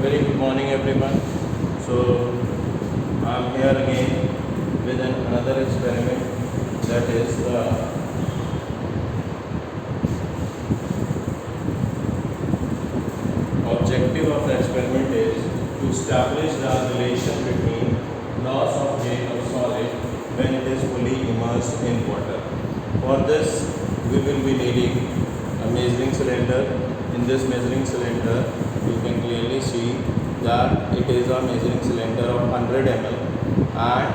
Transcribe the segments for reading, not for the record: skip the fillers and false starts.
Very good morning, everyone. So, I'm here again with another experiment, that is the objective of the experiment is to establish the relation between loss of weight of solid when it is fully immersed in water. For this, we will be needing a measuring cylinder. In this measuring cylinder, you can clearly see that it is a measuring cylinder of 100 ml, and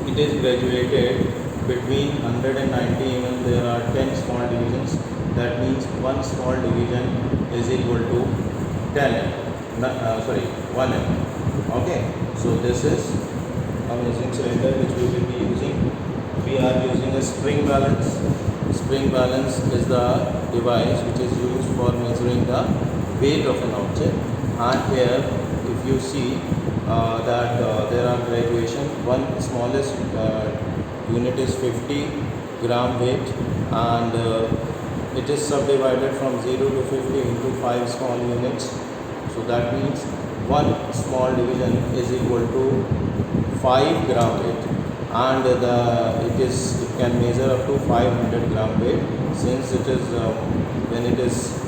it is graduated between 100 and 90 ml. There are 10 small divisions. That means one small division is equal to 10 ml. 1 ml. Okay. So this is a measuring cylinder which we will be using. We are using a spring balance. Spring balance is the device which is used for measuring the weight of an object. And here, if you see that there are graduation. One smallest unit is 50 gram weight, and it is subdivided from 0 to 50 into 5 small units. So that means one small division is equal to 5 gram weight, and it can measure up to 500 gram weight. Since it is when it is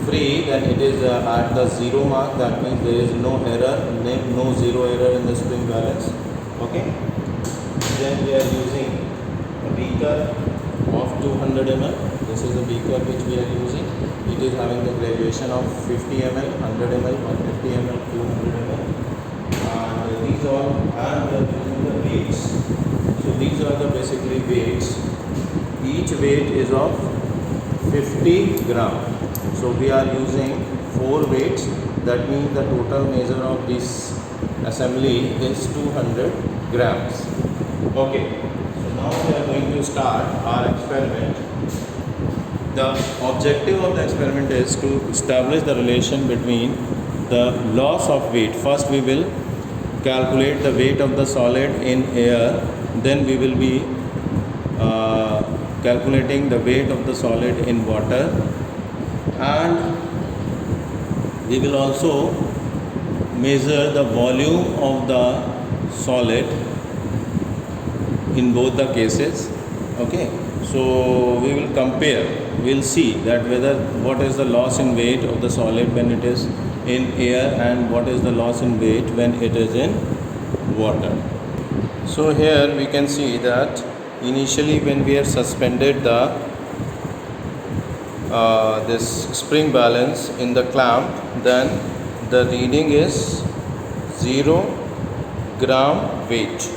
free, then it is at the zero mark. That means there is no error, no zero error in the spring balance. Okay. Then we are using a beaker of 200 ml. This is a beaker which we are using. It is having the graduation of 50 ml, 100 ml, 150 ml, 200 ml, and these all, and we are using the weights. So these are the basically weights. Each weight is of 50 gram. So we are using 4 weights. That means the total measure of this assembly is 200 grams. Okay. So now we are going to start our experiment. The objective of the experiment is to establish the relation between the loss of weight. First we will calculate the weight of the solid in air. Then we will be calculating the weight of the solid in water, and we will also measure the volume of the solid in both the cases. Okay. So we will compare. We will see that whether what is the loss in weight of the solid when it is in air, and what is the loss in weight when it is in water. So here we can see that initially when we have suspended the this spring balance in the clamp, then the reading is 0 gram weight.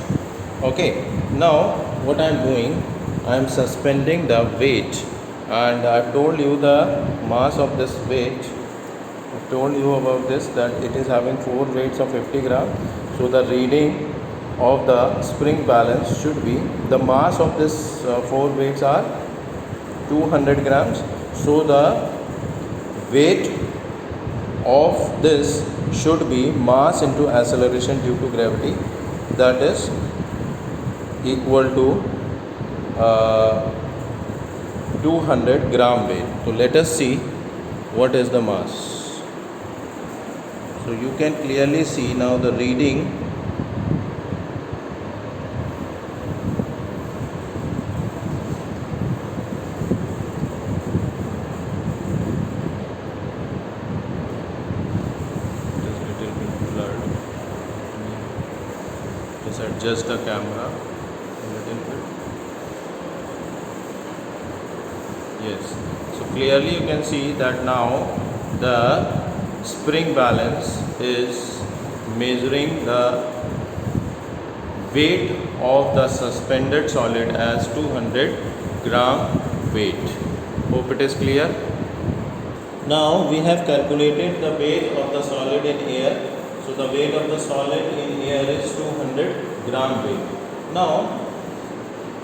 Okay. Now what I am doing, I am suspending the weight, and I have told you the mass of this weight. I have told you about this, that it is having 4 weights of 50 gram. So the reading of the spring balance should be, the mass of this 4 weights are 200 grams. So the weight of this should be mass into acceleration due to gravity, that is equal to 200 gram weight. So let us see what is the mass. So you can clearly see now the reading. Just adjust the camera a little bit. Yes. So clearly you can see that now the spring balance is measuring the weight of the suspended solid as 200 gram weight. Hope it is clear. Now we have calculated the weight of the solid in air. So the weight of the solid in air is 200 gram weight. Now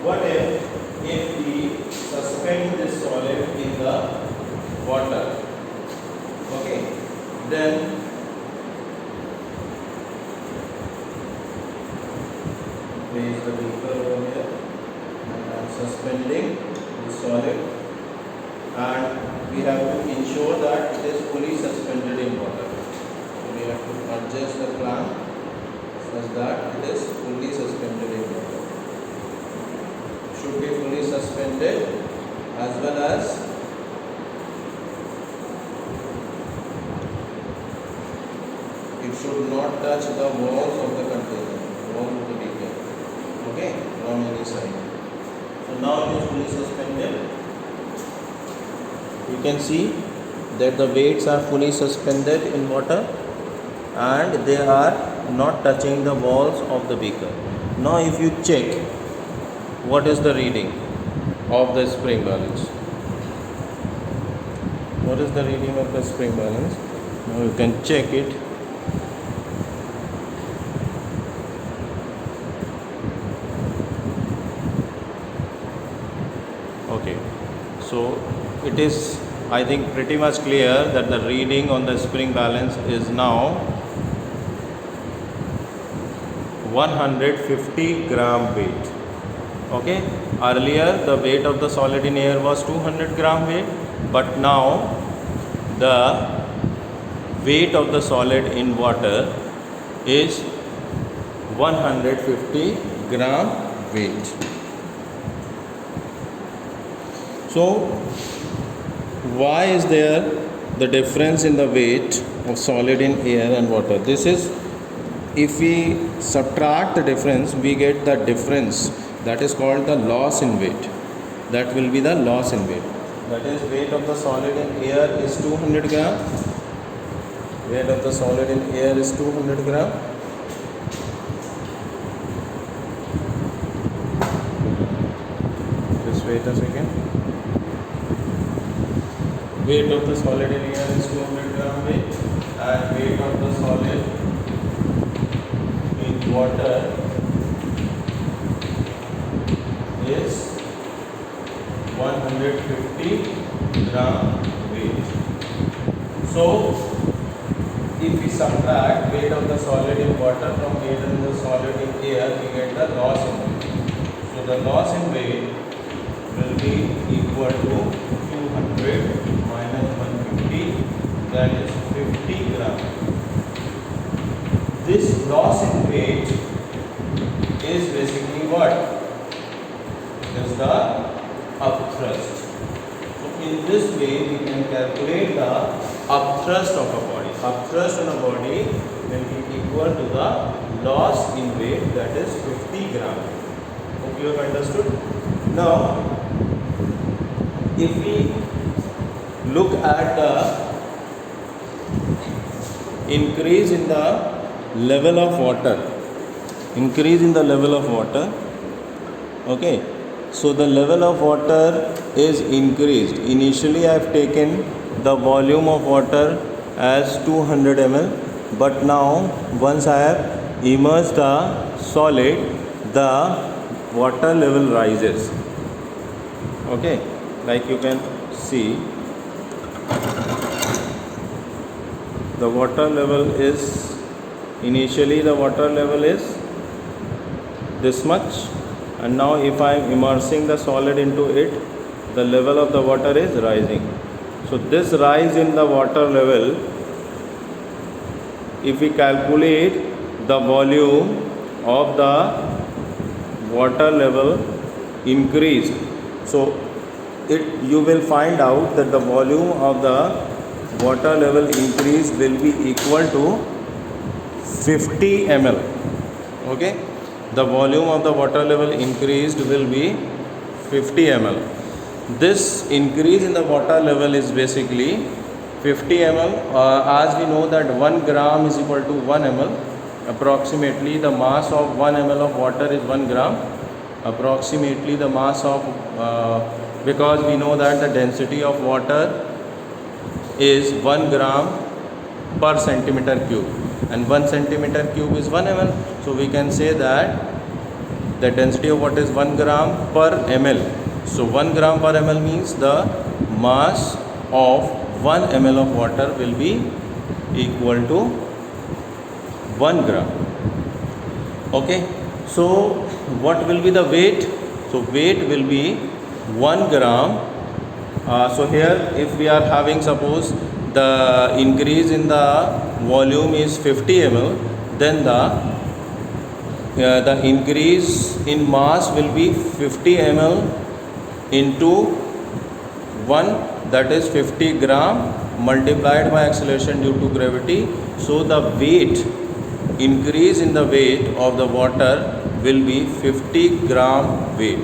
what if we suspend this solid in the water? Okay. Then place the beaker over here, and I am suspending the solid, and we have to ensure that it is fully suspended in water. So we have to adjust the clamp such that it is fully suspended in water. Should be fully suspended, as well as it should not touch the walls of the container, wall of the beaker. Okay, from any side. So now it is fully suspended. You can see that the weights are fully suspended in water and they are not touching the walls of the beaker. Now if you check what is the reading of the spring balance. What is the reading of the spring balance? Now you can check it. Okay, so it is, I think, pretty much clear that the reading on the spring balance is now 150 gram weight. Okay, earlier the weight of the solid in air was 200 gram weight, but now the weight of the solid in water is 150 gram weight. So why is there the difference in the weight of solid in air and water? This is, if we subtract the difference, we get the difference, that is called the loss in weight. That will be the loss in weight. That is, weight of the solid in air is 200 gram. Weight of the solid in air is 200 gram. Just wait a second. Weight of the solid in air is 200 gram weight, and weight of the solid in water is 150 gram weight. So if we subtract weight of the solid in water from weight of the solid in air, we get the loss in weight. So the loss in weight will be equal to 200 minus 150, that is 50 gram. This loss in weight is basically what? Is the upthrust. So in this way we can calculate the upthrust of a body. Upthrust in a body will be equal to the loss in weight, that is 50 gram. Hope you have understood. Now if we look at the increase in the level of water, okay, so the level of water is increased. Initially I have taken the volume of water as 200 ml, but now once I have immersed the solid, the water level rises. Okay, like you can see, the water level is, initially the water level is this much, and now if I am immersing the solid into it, the level of the water is rising. So this rise in the water level, if we calculate the volume of the water level increased, so you will find out that the volume of the water level increase will be equal to 50 ml. Okay, the volume of the water level increased will be 50 ml. This increase in the water level is basically 50 ml. As we know that 1 gram is equal to 1 ml. Approximately the mass of 1 ml of water is 1 gram. Approximately the mass of because we know that the density of water is 1 gram per centimeter cube, and 1 centimeter cube is 1 ml. So we can say that the density of water is 1 gram per ml. So 1 gram per ml means the mass of 1 ml of water will be equal to 1 gram. Okay, so what will be the weight? So weight will be 1 gram So here if we are having, suppose the increase in the volume is 50 ml, then the increase in mass will be 50 ml into 1, that is 50 gram multiplied by acceleration due to gravity. So the weight, increase in the weight of the water will be 50 gram weight.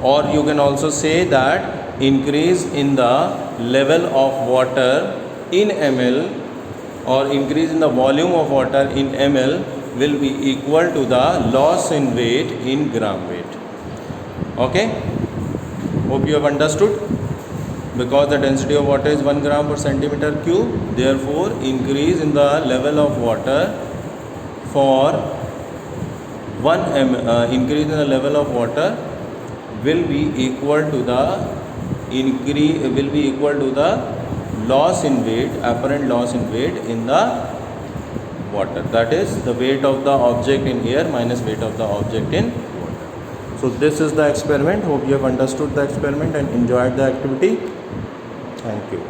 Or you can also say that increase in the level of water in ml, or increase in the volume of water in ml will be equal to the loss in weight in gram weight. Okay, hope you have understood. Because the density of water is 1 gram per centimeter cube, therefore increase in the level of water for 1 increase in the level of water will be equal to the loss in weight, apparent loss in weight in the water. That is the weight of the object in air minus weight of the object in water. So this is the experiment. Hope you have understood the experiment and enjoyed the activity. Thank you.